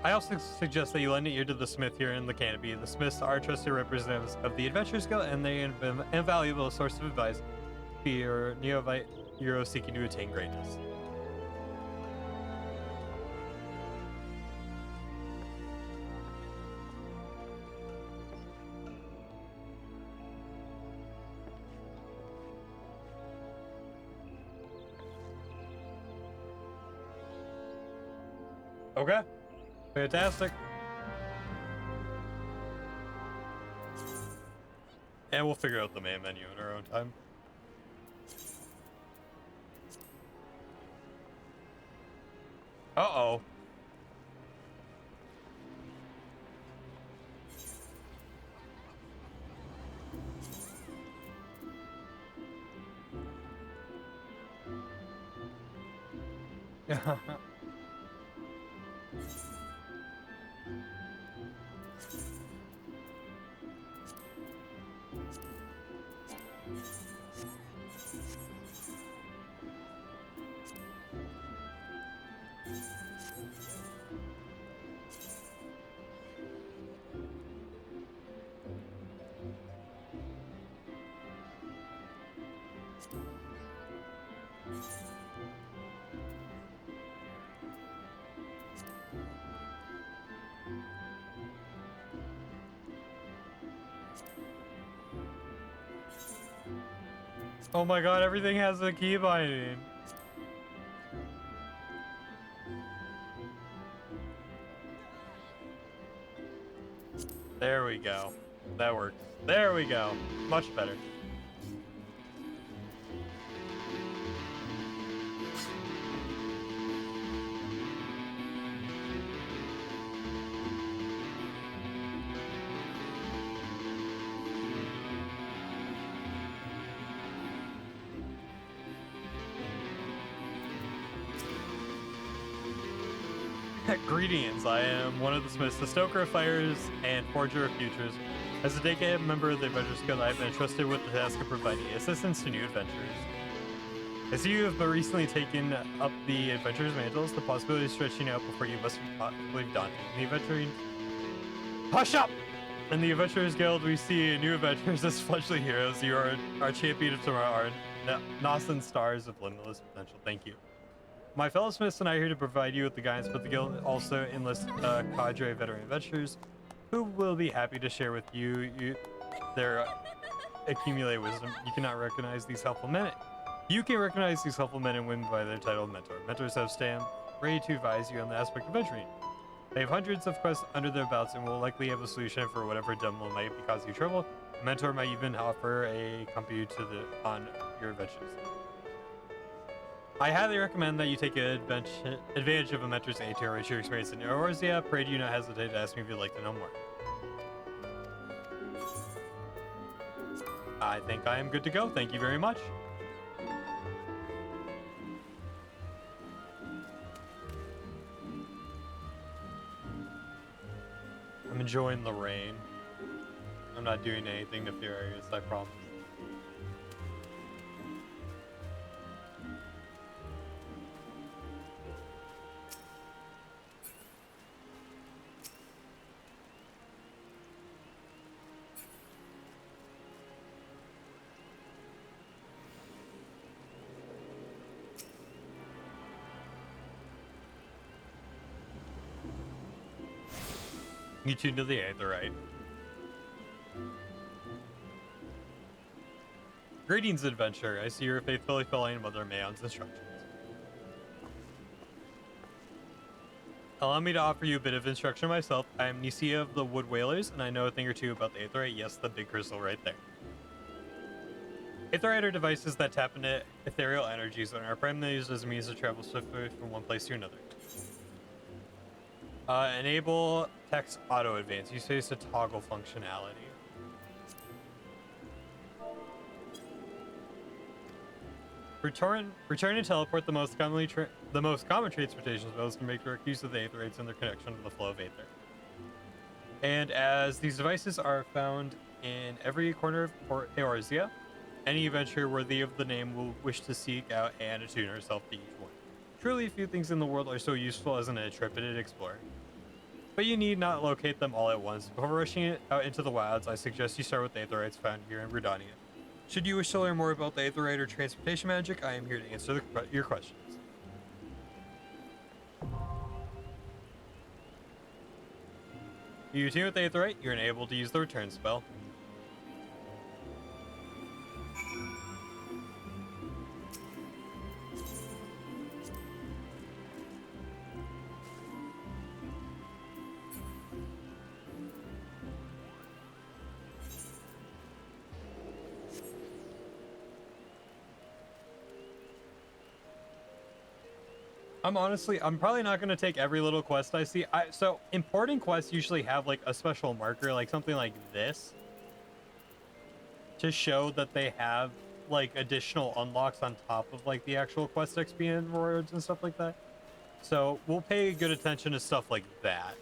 I also suggest that you lend an ear to the smith here in the canopy. The smiths are trusted representatives of the Adventurers Guild, and they are an invaluable source of advice for your neophyte hero seeking to attain greatness. Okay, fantastic. And we'll figure out the main menu in our own time. Uh-oh. Yeah. Oh my god, everything has a key binding. There we go. That works. There we go. Much better. Greetings, I am one of the Smiths, the Stoker of Fires and Forger of Futures. As a decade member of the Adventurers Guild, I have been entrusted with the task of providing assistance to new adventurers. As you have but recently taken up the Adventurers Mantles, the possibility of stretching out before you must believe daunting. The adventuring... Hush up! In the Adventurers Guild, we see new adventurers as fledgling heroes. You are our champion of tomorrow, our Nossen stars of limitless potential. Thank you. My fellow Smiths and I are here to provide you with the guidance, but the guild also enlists a cadre of veteran adventurers who will be happy to share with you their accumulated wisdom. You cannot recognize these helpful men. You can recognize these helpful men and women by their title of mentor. Mentors have stand ready to advise you on the aspect of venturing. They have hundreds of quests under their belts and will likely have a solution for whatever dilemma might be causing you trouble. A mentor might even offer a company on your adventures. I highly recommend that you take advantage of a mentor's aid to enrich your experience in Eorzea. Pray do not hesitate to ask me if you'd like to know more. I think I am good to go. Thank you very much. I'm enjoying the rain. I'm not doing anything nefarious, I promise. You tune to the Aetherite. Greetings, adventurer. I see you're faithfully following Mother Mayon's instructions. Allow me to offer you a bit of instruction myself. I am Nisia of the Wood Whalers, and I know a thing or two about the Aetherite. Yes, the big crystal right there. Aetherite are devices that tap into ethereal energies and are primarily used as a means to travel swiftly from one place to another. Enable text auto advance. You say it's a toggle functionality. Return and teleport the most common transportation spells can make direct use of the Aetherites and their connection to the flow of Aether. And as these devices are found in every corner of Eorzea, any adventurer worthy of the name will wish to seek out and attune herself to each one. Truly, few things in the world are so useful as an intrepid explorer. but you need not locate them all at once. Before rushing it out into the wilds, I suggest you start with the Aetherites found here in Redania. Should you wish to learn more about the Aetherite or transportation magic, I am here to answer your questions. You tune with the Aetherite, you're enabled to use the return spell. I'm probably not going to take every little quest I see. So important quests usually have like a special marker, like something like this, to show that they have like additional unlocks on top of like the actual quest XP and rewards and stuff like that. So we'll pay good attention to stuff like that.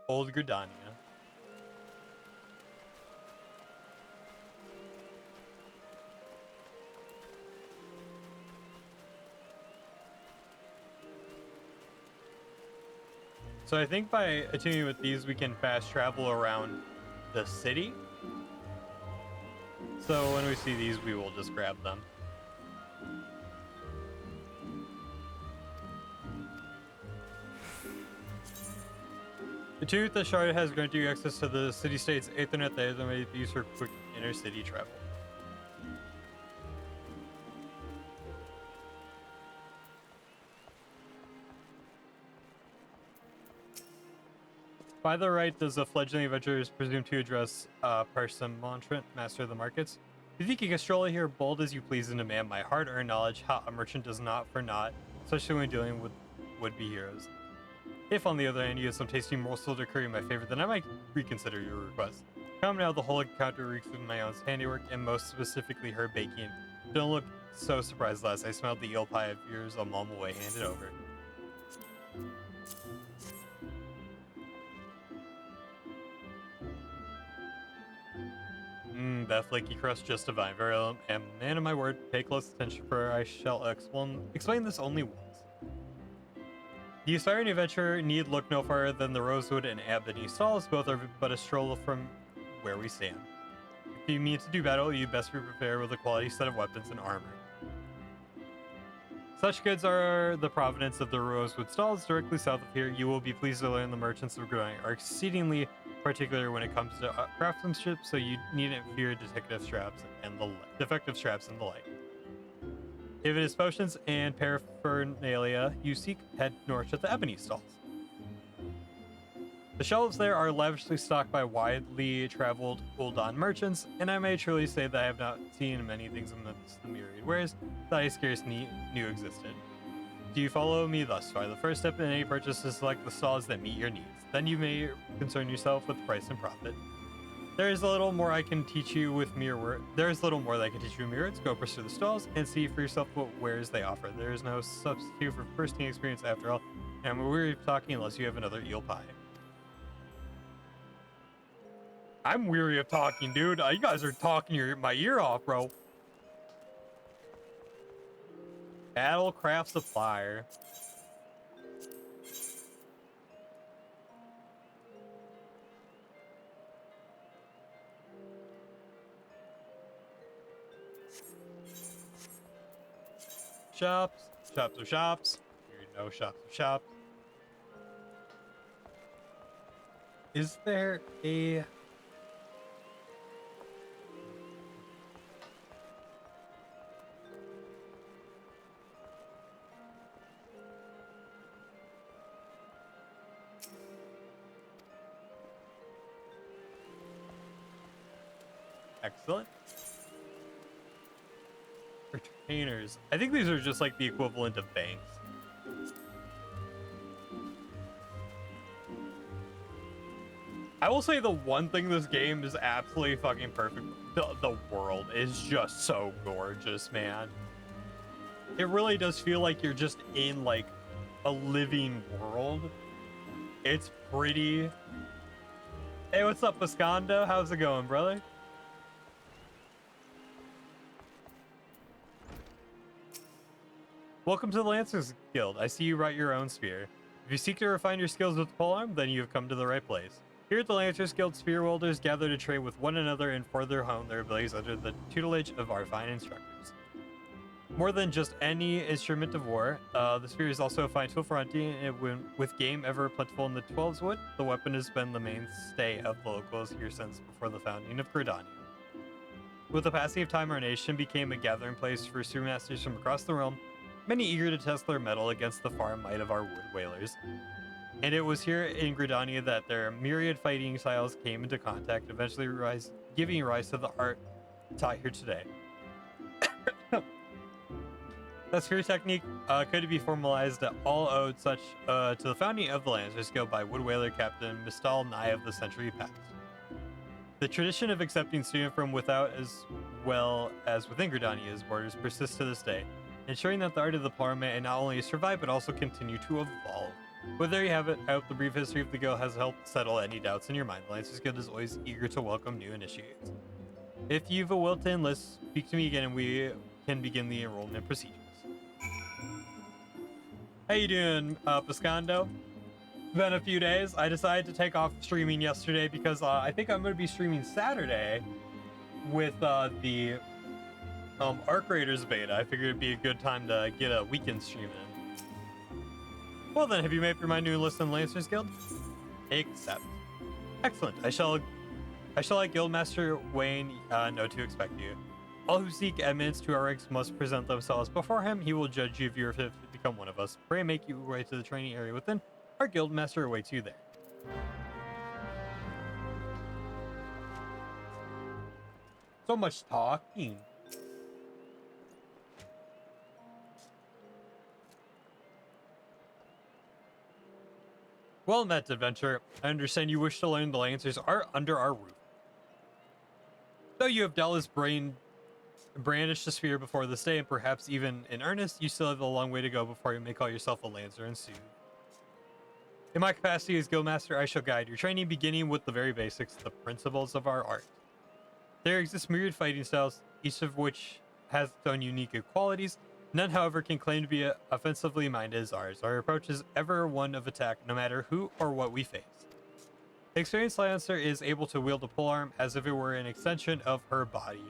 Old Gridania. So I think by attuning with these, we can fast travel around the city. So when we see these, we will just grab them. Attuning with the shard has granted you access to the city-state's Aethernet that is made use for quick inter-city travel. By the right, does the fledgling adventurer is presumed to address Parsimmontrant, master of the markets? You think you can stroll here bold as you please and demand my hard-earned knowledge how a merchant does not for naught, especially when dealing with would-be heroes. If, on the other hand, you have some tasty morsel to curry in my favor, then I might reconsider your request. Come now, the whole encounter reeks with my own handiwork, and most specifically her baking. Don't look so surprised, lass. I smelled the eel pie of yours a mom away. Hand it over. That flaky crust just divine. Very well, and man of my word, pay close attention, for I shall explain this only once. The aspiring adventurer need look no farther than the Rosewood and Ebony stalls. Both are but a stroll from where we stand. If you mean to do battle, you best be prepared with a quality set of weapons and armor. Such goods are the provenance of the Rosewood stalls directly south of here. You will be pleased to learn the merchants of Growing are exceedingly particular when it comes to craftsmanship, so you needn't fear defective straps and the like. If it is potions and paraphernalia you seek, head north to the Ebony stalls. The shelves there are lavishly stocked by widely traveled Ul'dan merchants, and I may truly say that I have not seen many things amidst the myriad wares that I scarcely knew existed. Do you follow me thus far? The first step in any purchase is to select the stalls that meet your needs. Then you may concern yourself with price and profit. There is a little more I can teach you with mere words. There is little more that I can teach you with mere words. Go pursue the stalls and see for yourself what wares they offer. There is no substitute for first-hand experience after all, and I'm weary of talking unless you have another eel pie. I'm weary of talking, dude. You guys are talking my ear off, bro. Battlecraft supplier. Shops are shops. You know, shops are shops. Is there a... Excellent. Retainers. I think these are just like the equivalent of banks. I will say the one thing this game is absolutely fucking perfect. The world is just so gorgeous, man. It really does feel like you're just in like a living world. It's pretty. Hey, what's up, Pascondo? How's it going, brother? Welcome to the Lancers Guild. I see you write your own spear. If you seek to refine your skills with the polearm, then you have come to the right place. Here at the Lancers Guild, spear wielders gather to train with one another and further hone their abilities under the tutelage of our fine instructors. More than just any instrument of war, the spear is also a fine tool for hunting, and with game ever plentiful in the 12's wood, the weapon has been the mainstay of the locals here since before the founding of Gridania. With the passing of time, our nation became a gathering place for spearmasters from across the realm, many eager to test their mettle against the far might of our wood whalers. And it was here in Gridania that their myriad fighting styles came into contact, eventually giving rise to the art taught here today. That spear technique could be formalized all owed such to the founding of the Lancers Guild by wood whaler Captain Mistal Nye of the century past. The tradition of accepting students from without as well as within Gridania's borders persists to this day, ensuring that the art of the polearm may not only survive but also continue to evolve. Well, there you have it. I hope the brief history of the guild has helped settle any doubts in your mind. The Lancers Guild is always eager to welcome new initiates. If you've a will to enlist, speak to me again and we can begin the enrollment procedures. How you doing, Pascondo? Been a few days. I decided to take off streaming yesterday because I think I'm going to be streaming Saturday with the Arc Raiders beta. I figured it'd be a good time to get a weekend stream in. Well then, have you made up your mind to enlist in the Lancers Guild? Accept. Excellent. I shall let Guildmaster Wayne know to expect you. All who seek admittance to our ranks must present themselves before him. He will judge you if you are fit to become one of us. Pray and make your way to the training area within. Our Guildmaster awaits you there. So much talking. Well met, adventurer. I understand you wish to learn the Lancers art under our roof. Though you have doubtless brandished the spear before this day, and perhaps even in earnest, you still have a long way to go before you may call yourself a Lancer and soon. In my capacity as Guildmaster, I shall guide your training, beginning with the very basics, the principles of our art. There exist myriad fighting styles, each of which has its own unique qualities. None, however, can claim to be offensively minded as ours. Our approach is ever one of attack, no matter who or what we face. The experienced Lancer is able to wield a polearm as if it were an extension of her body.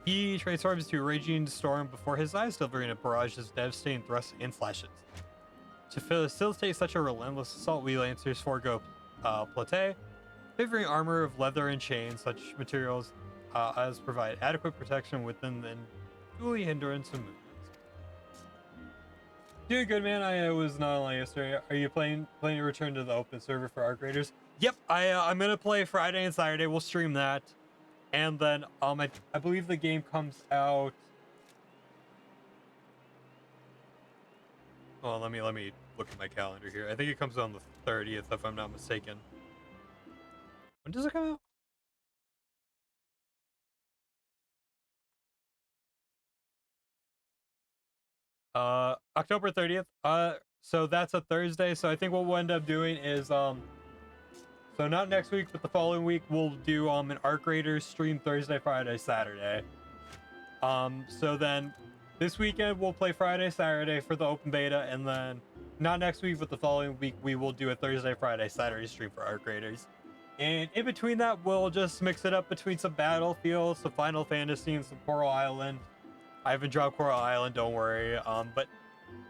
He transforms into a raging storm before his eyes, delivering a barrage of devastating thrusts and slashes. To facilitate such a relentless assault, we Lancers forego plate, favoring armor of leather and chain. Such materials as provide adequate protection within the duly hindrance of movements. Doing good, man. I was not online yesterday. Are you planning to return to the open server for Arc Raiders? Yep, I'm gonna play Friday and Saturday. We'll stream that, and then I believe the game comes out. Oh, let me look at my calendar here. I think it comes out on the 30th, if I'm not mistaken. When does it come out? October 30th. So that's a Thursday. So I think what we'll end up doing is so not next week, but the following week we'll do an Arc Raiders stream Thursday, Friday, Saturday. So then this weekend we'll play Friday, Saturday for the open beta, and then not next week, but the following week we will do a Thursday, Friday, Saturday stream for Arc Raiders. And in between that, we'll just mix it up between some Battlefield, some Final Fantasy, and some Coral Island. I haven't dropped Coral Island, don't worry. But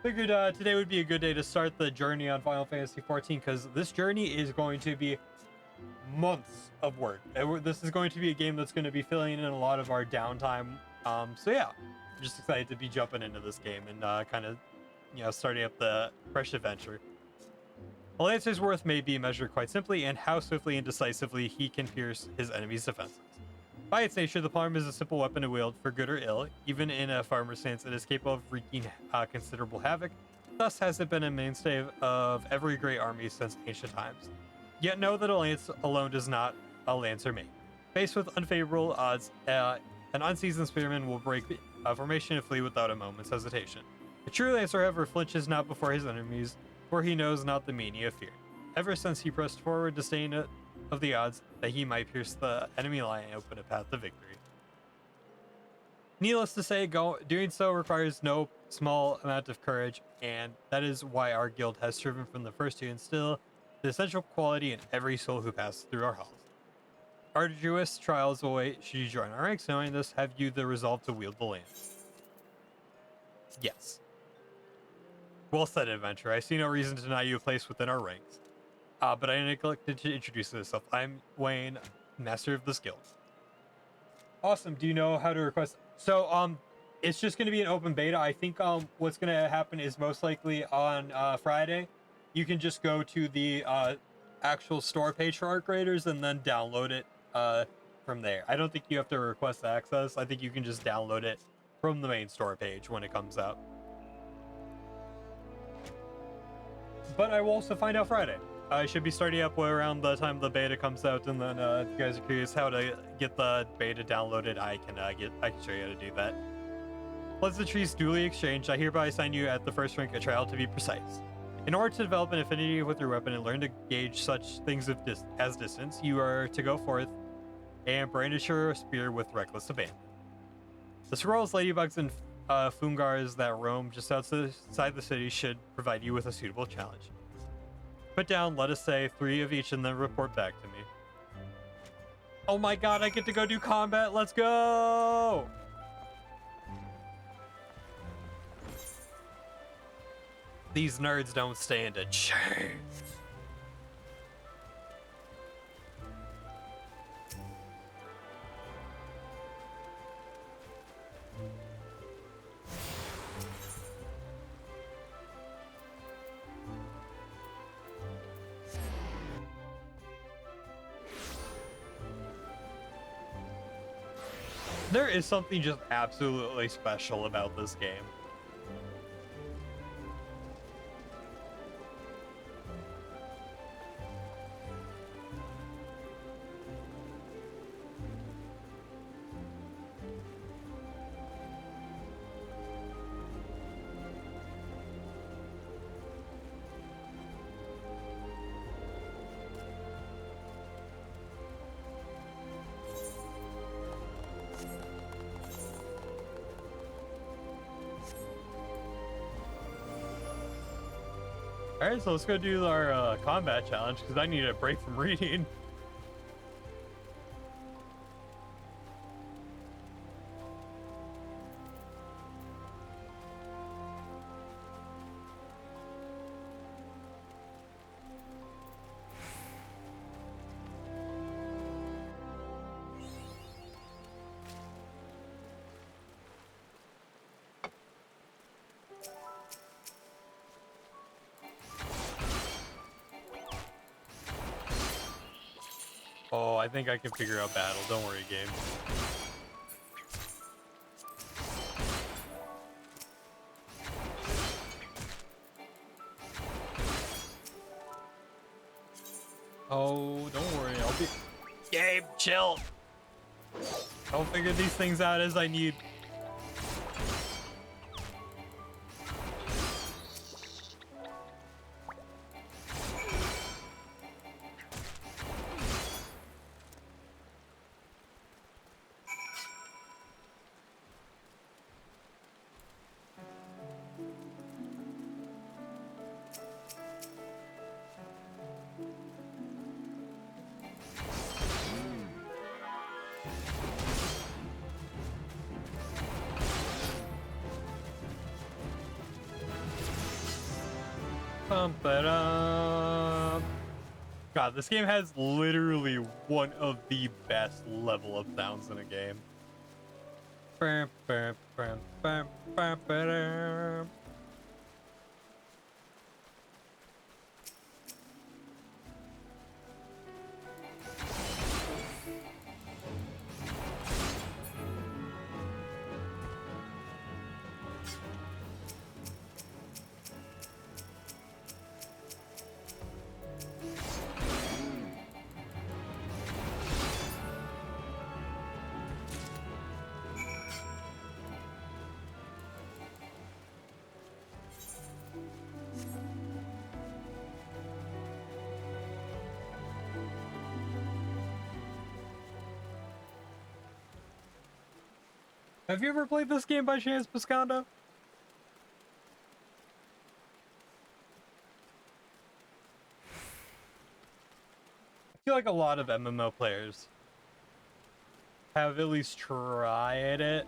figured today would be a good day to start the journey on Final Fantasy 14, because this journey is going to be months of work. This is going to be a game that's going to be filling in a lot of our downtime. So yeah, I'm just excited to be jumping into this game and kind of, starting up the fresh adventure. A Lancer's worth may be measured quite simply in how swiftly and decisively he can pierce his enemy's defenses. By its nature, the polearm is a simple weapon to wield for good or ill. Even in a farmer's stance, it is capable of wreaking considerable havoc. Thus has it been a mainstay of every great army since ancient times. Yet know that a lance alone does not a Lancer make. Faced with unfavorable odds, an unseasoned spearman will break formation and flee without a moment's hesitation. A true Lancer, however, flinches not before his enemies, for he knows not the meaning of fear. Ever since he pressed forward, disdain of the odds that he might pierce the enemy line and open a path to victory. Needless to say, doing so requires no small amount of courage, and that is why our guild has striven from the first to instill the essential quality in every soul who passes through our halls. Arduous trials await should you join our ranks. Knowing this, have you the resolve to wield the lance? Yes. Well said, adventurer. I see no reason to deny you a place within our ranks. But I neglected to introduce myself. I'm Wayne, master of this guild. Awesome. Do you know how to request? So, it's just going to be an open beta. I think what's going to happen is most likely on Friday, you can just go to the actual store page for Art Graders and then download it from there. I don't think you have to request access. I think you can just download it from the main store page when it comes out. But I will also find out Friday. I should be starting up around the time the beta comes out, and then if you guys are curious how to get the beta downloaded, I can show you how to do that. Pleasantries duly exchanged. I hereby assign you at the first rank a trial, to be precise. In order to develop an affinity with your weapon and learn to gauge such things as distance, you are to go forth and brandish your spear with reckless abandon. The squirrels, ladybugs, and fungars that roam just outside the city should provide you with a suitable challenge. Put down, let us say, 3 of each and then report back to me. Oh my god, I get to go do combat. Let's go! These nerds don't stand a chance. There is something just absolutely special about this game. Alright, so let's go do our combat challenge, because I need a break from reading. Oh, I think I can figure out battle. Don't worry, game. Oh, don't worry. I'll be... Gabe, chill. I'll figure these things out as I need. God, this game has literally one of the best level up sounds in a game. Have you ever played this game by chance, Piscondo? I feel like a lot of MMO players have at least tried it.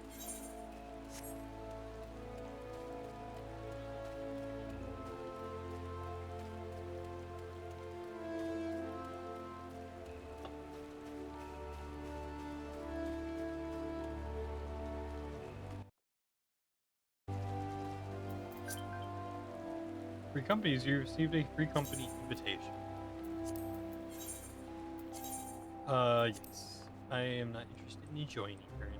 Free companies, you received a free company invitation. Yes. I am not interested in joining currently.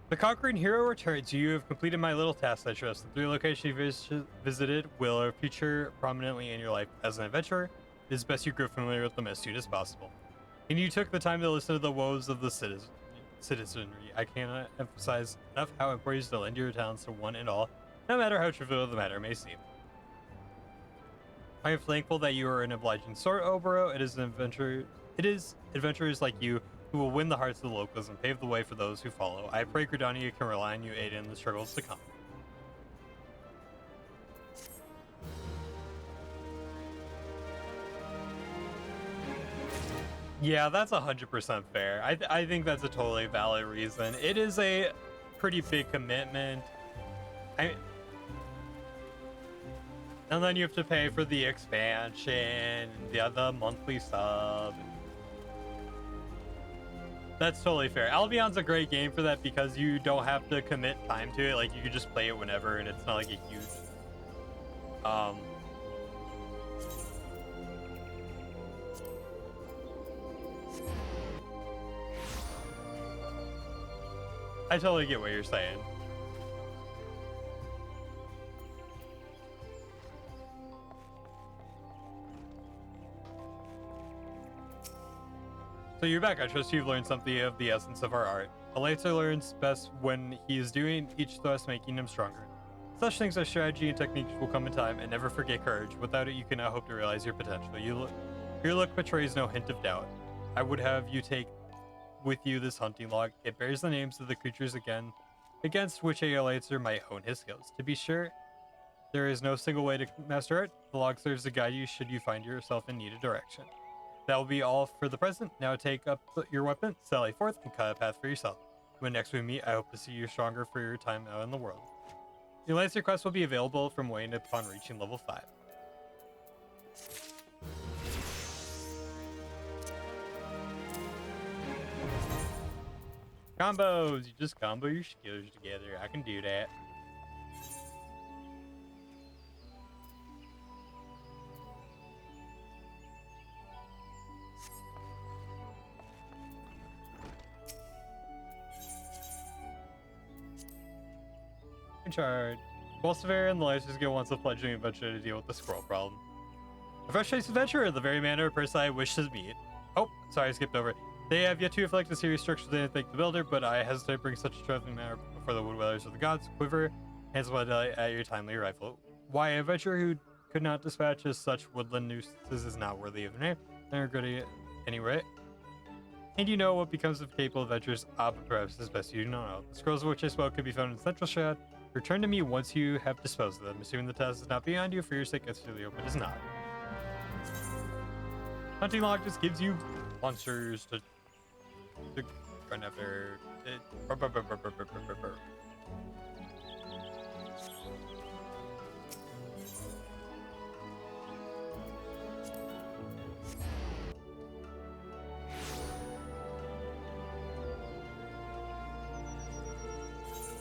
The Conquering Hero returns. You have completed my little task, I trust. The 3 locations you visited will feature prominently in your life. As an adventurer, it is best you grow familiar with them as soon as possible. And you took the time to listen to the woes of the citizenry. I cannot emphasize enough how important it is to lend your talents to one and all, no matter how trivial the matter may seem. I am thankful that you are an obliging sort, Oboro. It is adventurers like you who will win the hearts of the locals and pave the way for those who follow. I pray Gridania can rely on you, aid in the struggles to come. Yeah, that's 100% fair. I think that's a totally valid reason. It is a pretty big commitment. And then you have to pay for the expansion, the monthly sub. That's totally fair. Albion's a great game for that because you don't have to commit time to it. Like, you can just play it whenever, and it's not like a huge I totally get what you're saying. So you're back. I trust you've learned something of the essence of our art. A laser learns best when he is doing each thrust, making him stronger. Such things as strategy and techniques will come in time, and never forget courage. Without it, you cannot hope to realize your potential. Your look betrays no hint of doubt. I would have you take with you this hunting log. It bears the names of the creatures against which a laser might hone his skills. To be sure, there is no single way to master art. The log serves to guide you should you find yourself in need of direction. That will be all for the present. Now take up your weapon, sally forth, and cut a path for yourself. When next we meet, I hope to see you stronger for your time out in the world. Your laser quest will be available from Wayne upon reaching level 5. Combos! You just combo your skills together. I can do that. In charge. Bolsever and the Laser Skill wants a fledgling adventurer to deal with the squirrel problem. A fresh-faced adventurer, the very manner of person I wish to meet. Oh, sorry, I skipped over it. They have yet to reflect the serious structure they thank the builder, but I hesitate to bring such a traveling matter before the wood dwellers of the gods. Quiver, hands at your timely rifle. Why, an adventurer who could not dispatch as such woodland nuisances is not worthy of a name. They're good at any rate. And you know what becomes of capable adventurers? But perhaps it's best you don't know. The scrolls of which I spoke could be found in Central Shroud. Return to me once you have disposed of them. Assuming the task is not beyond you, for your sake, it's really open. It is not. Hunting log just gives you monsters to run after.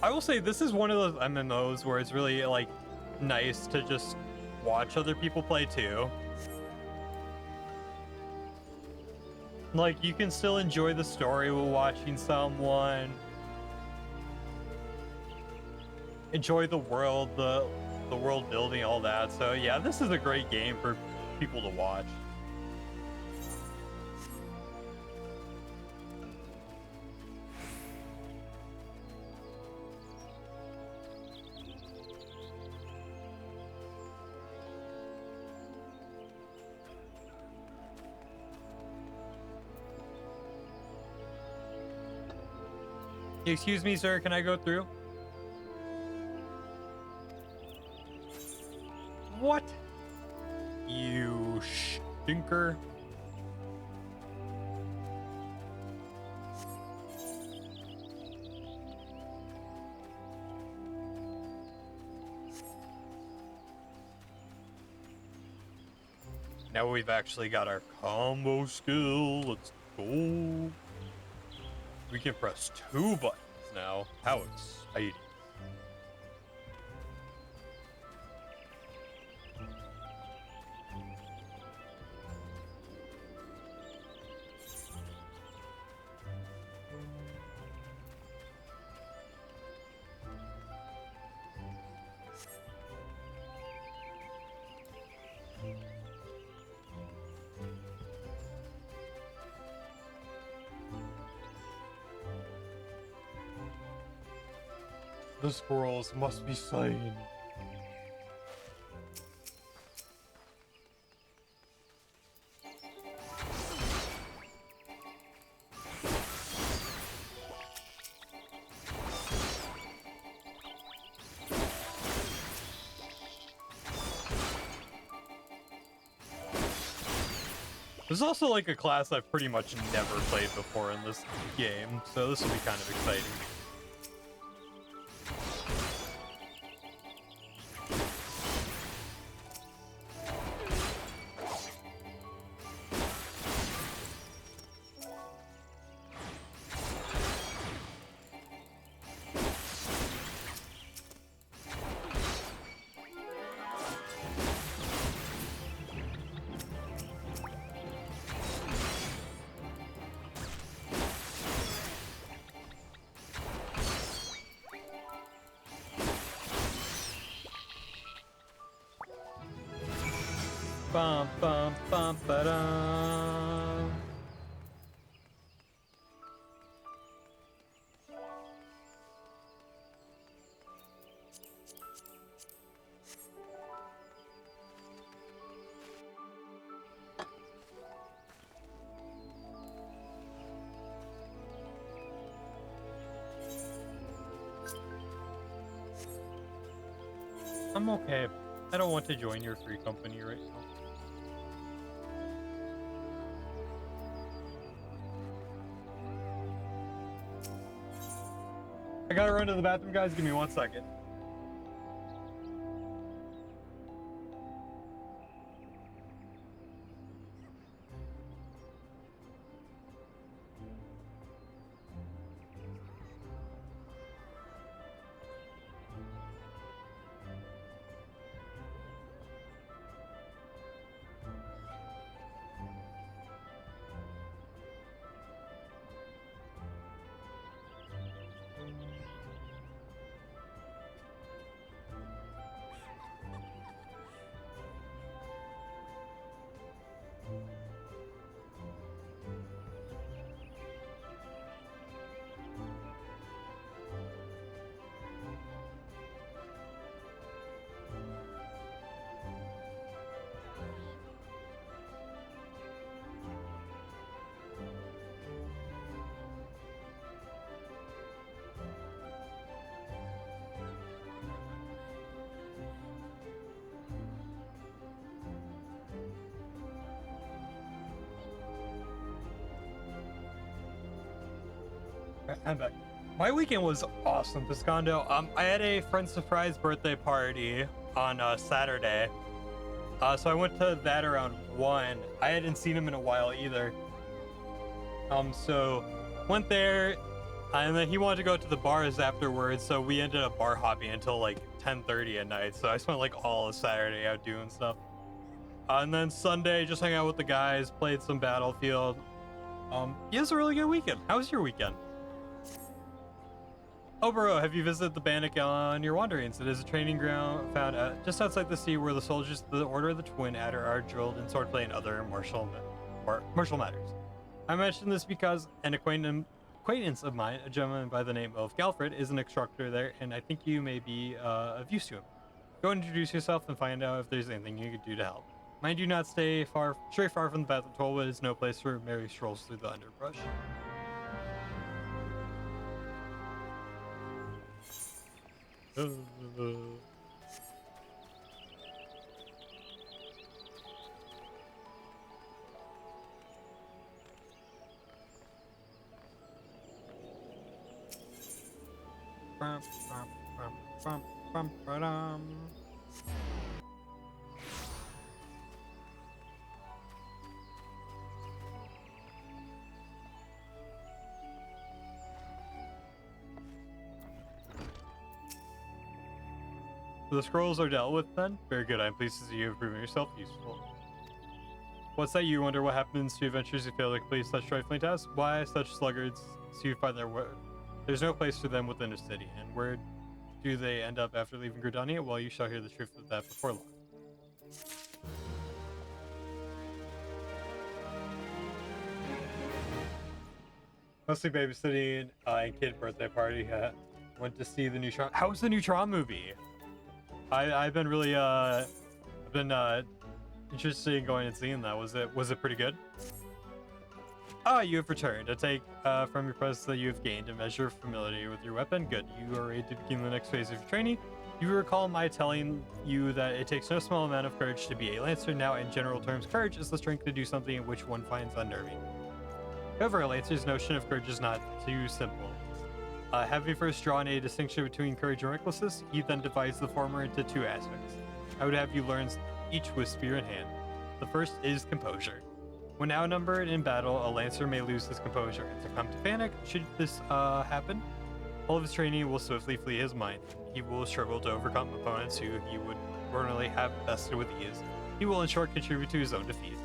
I will say this is one of those MMOs where it's really like nice to just watch other people play too. Like, you can still enjoy the story while watching someone. Enjoy the world, the world building, all that. So yeah, this is a great game for people to watch. Excuse me, sir, can I go through? What? You stinker. Now we've actually got our combo skill. Let's go. We can press 2 buttons now. How exciting. The squirrels must be slain. This is also like a class I've pretty much never played before in this game, so this will be kind of exciting. Bum bum bum ba-dum. I'm okay. I don't want to join your free company right now. I gotta run to the bathroom, guys. Give me 1 second. I'm back. My weekend was awesome, Piscondo. I had a friend's surprise birthday party on Saturday. So I went to that around 1. I hadn't seen him in a while either. So went there, and then he wanted to go to the bars afterwards, so we ended up bar hopping until like 10:30 at night. So I spent like all of Saturday out doing stuff. And then Sunday, just hung out with the guys, played some Battlefield. It was a really good weekend. How was your weekend? Oh, bro, have you visited the Bannock on your wanderings? It is a training ground found just outside the sea where the soldiers of the Order of the Twin Adder are drilled in swordplay and other martial matters. I mention this because an acquaintance of mine, a gentleman by the name of Galfred, is an instructor there, and I think you may be of use to him. Go and introduce yourself and find out if there's anything you could do to help. Mind you not stray far from the path of Toll, but is no place for merry strolls through the underbrush. The scrolls are dealt with then? Very good. I'm pleased to see you have proven yourself useful. What's that? You wonder what happens to adventurers who fail to complete such trifling tasks? Why such sluggards soon find their way? There's no place for them within a city. And where do they end up after leaving Gridania? Well, you shall hear the truth of that before long. Mostly babysitting and kid birthday party. Went to see the new Tron. How's the new Tron movie? I've been really interested in going and seeing that. Was it pretty good? Ah, you have returned. I take from your presence that you have gained a measure of familiarity with your weapon. Good. You are ready to begin the next phase of your training. You recall my telling you that it takes no small amount of courage to be a lancer. Now, in general terms, courage is the strength to do something which one finds unnerving. However, a lancer's notion of courage is not too simple. Having first drawn a distinction between courage and recklessness, he then divides the former into two aspects. I would have you learn each with spear in hand. The first is composure. When outnumbered in battle, a lancer may lose his composure and succumb to panic. Should this happen, all of his training will swiftly flee his mind. He will struggle to overcome opponents who he would ordinarily have bested with ease. He will in short contribute to his own defeat.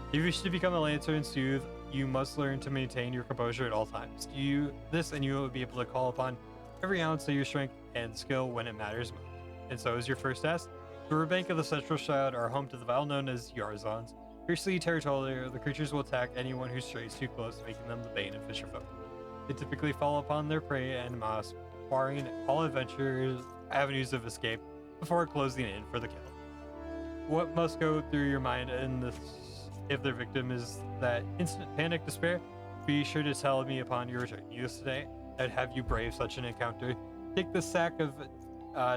If you wish to become a lancer and soothe, you must learn to maintain your composure at all times. You will be able to call upon every ounce of your strength and skill when it matters most. And so is your first task. The riverbank of the Central Shroud are home to the vile known as Yarzons. Fiercely territorial, the creatures will attack anyone who strays too close, making them the bane of fisherfolk. They typically fall upon their prey en masse, barring all adventurers' avenues of escape before closing in for the kill. What must go through your mind in this? If their victim is that instant panic despair, be sure to tell me upon your return. Needless today, I'd have you brave such an encounter. Take the sack of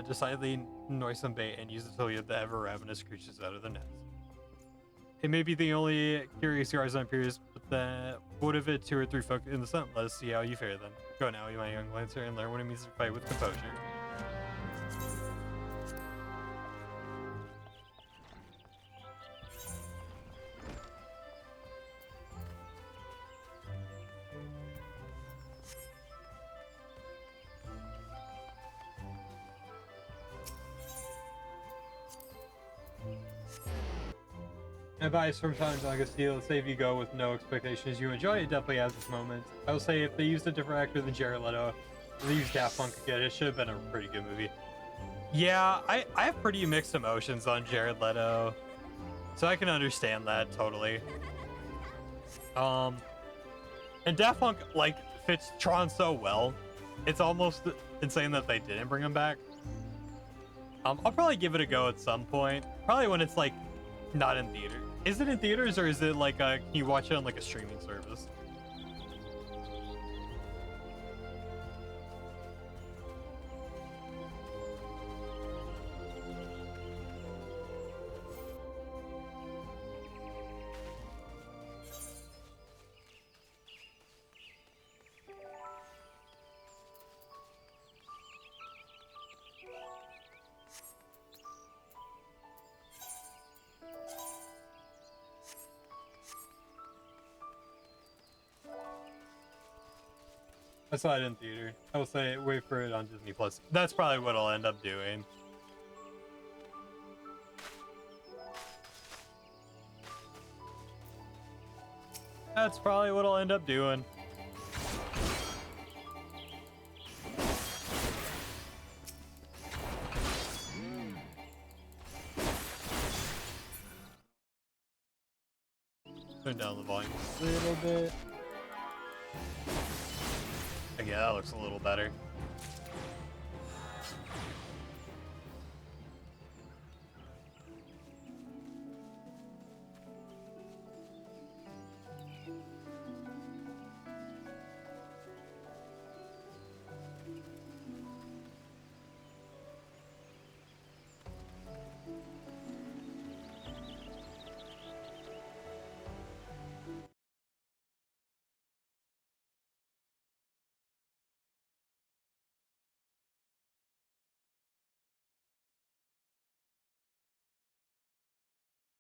decidedly noisome bait and use it to lead the ever-ravenous creatures out of the nets. It may be the only curious Yarzon appears, but what if it 2 or 3 folk in the sun? Let us see how you fare then. Go now, you my young lancer, and learn what it means to fight with composure. Advice from Tom D'Agostino: say if you go with no expectations, you enjoy it. Definitely has its moments. I will say if they used a different actor than Jared Leto, they used Daft Punk again, it should have been a pretty good movie. Yeah, I have pretty mixed emotions on Jared Leto, so I can understand that totally. And Daft Punk like fits Tron so well, it's almost insane that they didn't bring him back. I'll probably give it a go at some point, probably when it's like not in theater. Is it in theaters or is it like can you watch it on like a streaming service? I saw it in theater. I will say wait for it on Disney Plus. That's probably what I'll end up doing. That's probably what I'll end up doing. Turn down the volume a little bit. Yeah, that looks a little better.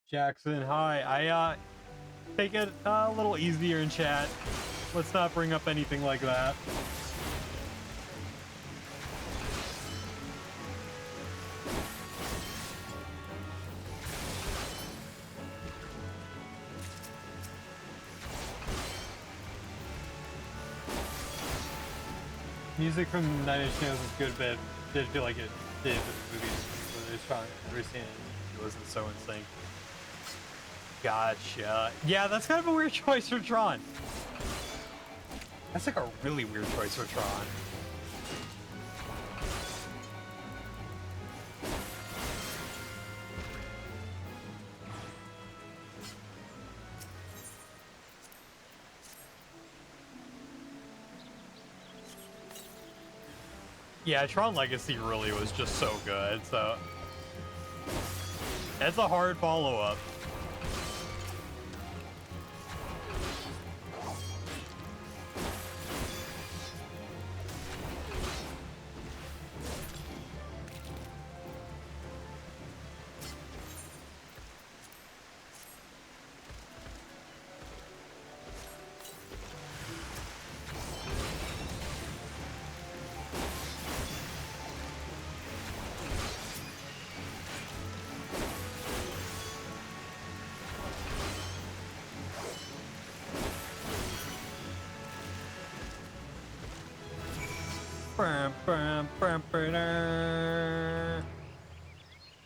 Jackson, hi. I take it a little easier in chat. Let's not bring up anything like that. Music from Nine Inch Nails is good, but did feel like it did with the movies. When it was trying to understand it wasn't so in sync. Gotcha. Yeah, that's kind of a weird choice for Tron. That's like a really weird choice for Tron. Yeah, Tron Legacy really was just so good, so that's a hard follow-up.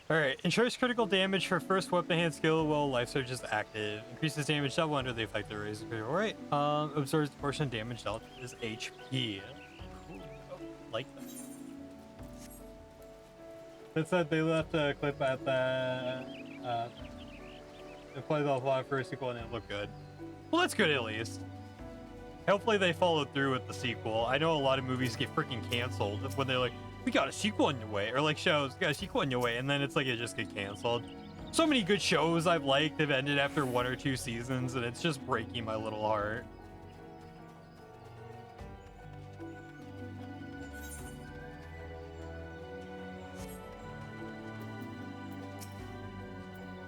Alright, ensures critical damage for first weapon hand skill while life surge is active. Increases damage double under the effect of raising critical rate. Absorbs the portion of damage dealt is HP. Cool. Oh, like that. That said, they left a clip at the it plays off live for a sequel and it looked good. Well, that's good at least. Hopefully they followed through with the sequel. I know a lot of movies get freaking canceled when they're like, we got a sequel in your way, or like shows, got a sequel in your way, and then it's like it just get canceled. So many good shows I've liked have ended after 1 or 2 seasons, and it's just breaking my little heart.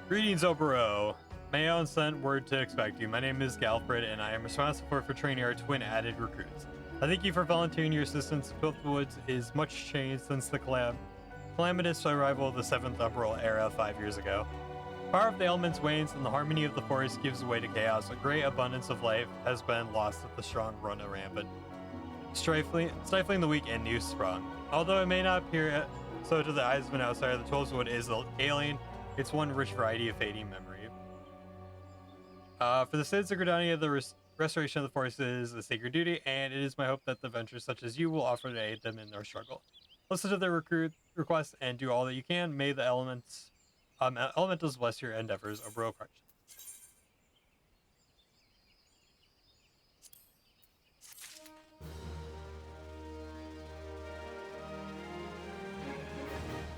Greetings, Obero. Mayo sent word to expect you. My name is Galfred, and I am responsible for training our twin added recruits. I thank you for volunteering your assistance. Piltwoods is much changed since the calamitous arrival of the 7th Umbral era 5 years ago. Power of the elements wanes, and the harmony of the forest gives way to chaos. A great abundance of life has been lost as the strong run rampant, stifling the weak and new strong. Although it may not appear so to the eyes of an outsider, the Tollswood is alien. It's one rich variety of fading memory. For the citizens of Gridania, the restoration of the forest is a sacred duty, and it is my hope that the ventures such as you will offer to aid them in their struggle. Listen to their requests and do all that you can. May the elementals bless your endeavors. A bro question.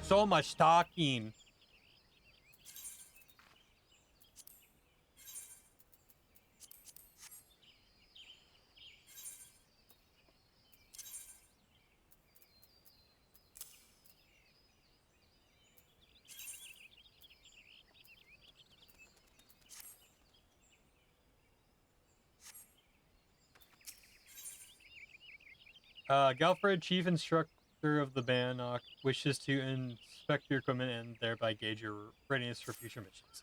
So much talking. Galfred, chief instructor of the Bannock, wishes to inspect your equipment and thereby gauge your readiness for future missions.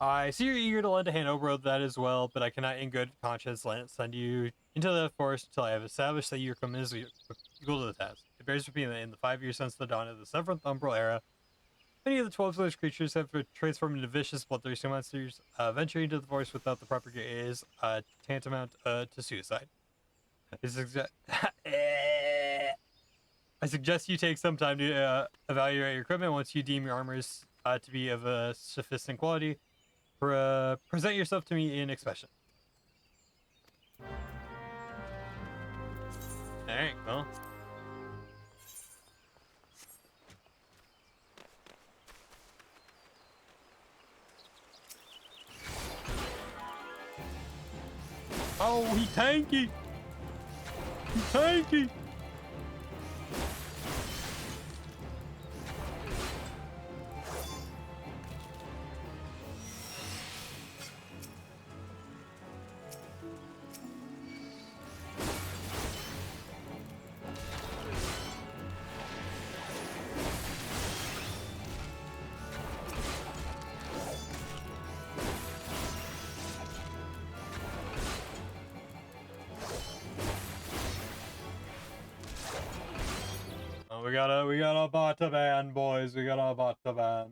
I see you're eager to lend a hand over that as well, but I cannot in good conscience send you into the forest until I have established that your equipment is equal to the task. It bears repeating that in the 5 years since the dawn of the 7th Umbral era, many of the 12 village creatures have transformed into vicious, bloodthirsty monsters. Venturing into the forest without the proper gear is tantamount to suicide. I suggest you take some time to evaluate your equipment. Once you deem your armors to be of a sufficient quality, present yourself to me in expression. Alright, well. Oh, he tanky! He tanky! We got a bata van, boys. We got a bata van.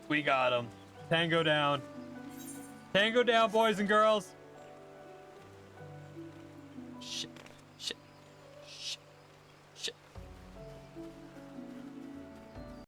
We got him. Tango down. Tango down, boys and girls.